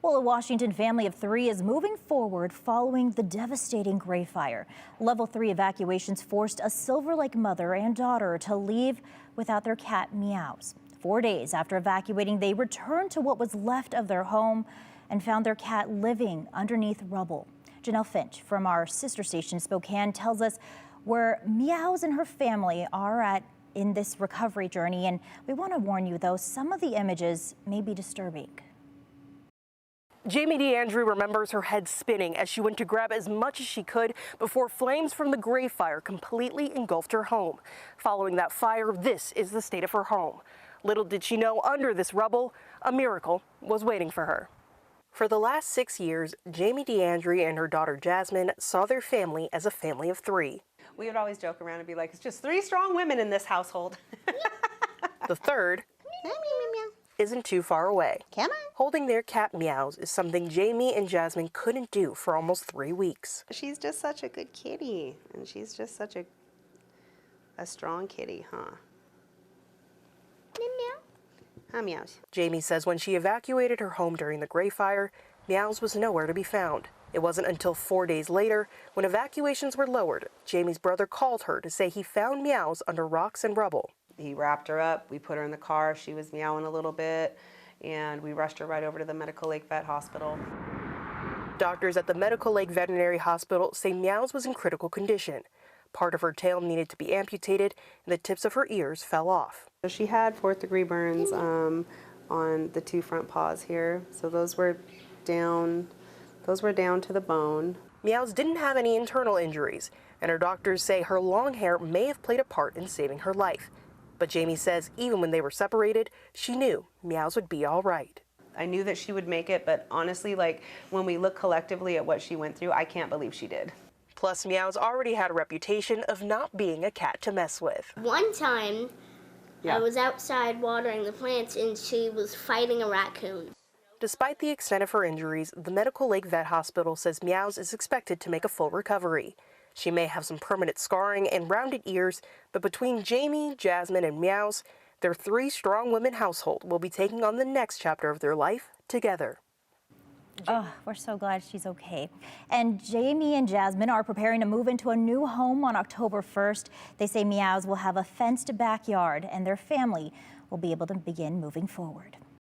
Well, a Washington family of 3 is moving forward following the devastating Gray Fire. Level 3 evacuations forced a Silver Lake mother and daughter to leave without their cat, Meows. 4 days after evacuating, they returned to what was left of their home and found their cat living underneath rubble. Janelle Finch from our sister station Spokane tells us where Meows and her family are at in this recovery journey. And we want to warn you, though, some of the images may be disturbing. Jamie DeAndre remembers her head spinning as she went to grab as much as she could before flames from the Gray Fire completely engulfed her home. Following that fire, this is the state of her home. Little did she know, under this rubble, a miracle was waiting for her. For the last 6 years, Jamie DeAndre and her daughter Jasmine saw their family as a family of 3. We would always joke around and be like, it's just 3 strong women in this household. The third isn't too far away. Come on. Holding their cat Meows is something Jamie and Jasmine couldn't do for almost 3 weeks. She's just such a good kitty, and she's just such a strong kitty, huh? Meow. Huh, Meows. Jamie says when she evacuated her home during the Gray Fire, Meows was nowhere to be found. It wasn't until 4 days later, when evacuations were lowered, Jamie's brother called her to say he found Meows under rocks and rubble. He wrapped her up, we put her in the car, she was meowing a little bit, and we rushed her right over to the Medical Lake Vet Hospital. Doctors at the Medical Lake Veterinary Hospital say Meows was in critical condition. Part of her tail needed to be amputated, and the tips of her ears fell off. So she had 4th-degree burns on the 2 front paws here, so those were down to the bone. Meows didn't have any internal injuries, and her doctors say her long hair may have played a part in saving her life. But Jamie says even when they were separated, she knew Meows would be all right. I knew that she would make it, but honestly, like, when we look collectively at what she went through, I can't believe she did. Plus, Meows already had a reputation of not being a cat to mess with. One time, I was outside watering the plants and she was fighting a raccoon. Despite the extent of her injuries, the Medical Lake Vet Hospital says Meows is expected to make a full recovery. She may have some permanent scarring and rounded ears, but between Jamie, Jasmine, and Meows, their 3 strong women household will be taking on the next chapter of their life together. Oh, we're so glad she's okay. And Jamie and Jasmine are preparing to move into a new home on October 1st. They say Meows will have a fenced backyard and their family will be able to begin moving forward.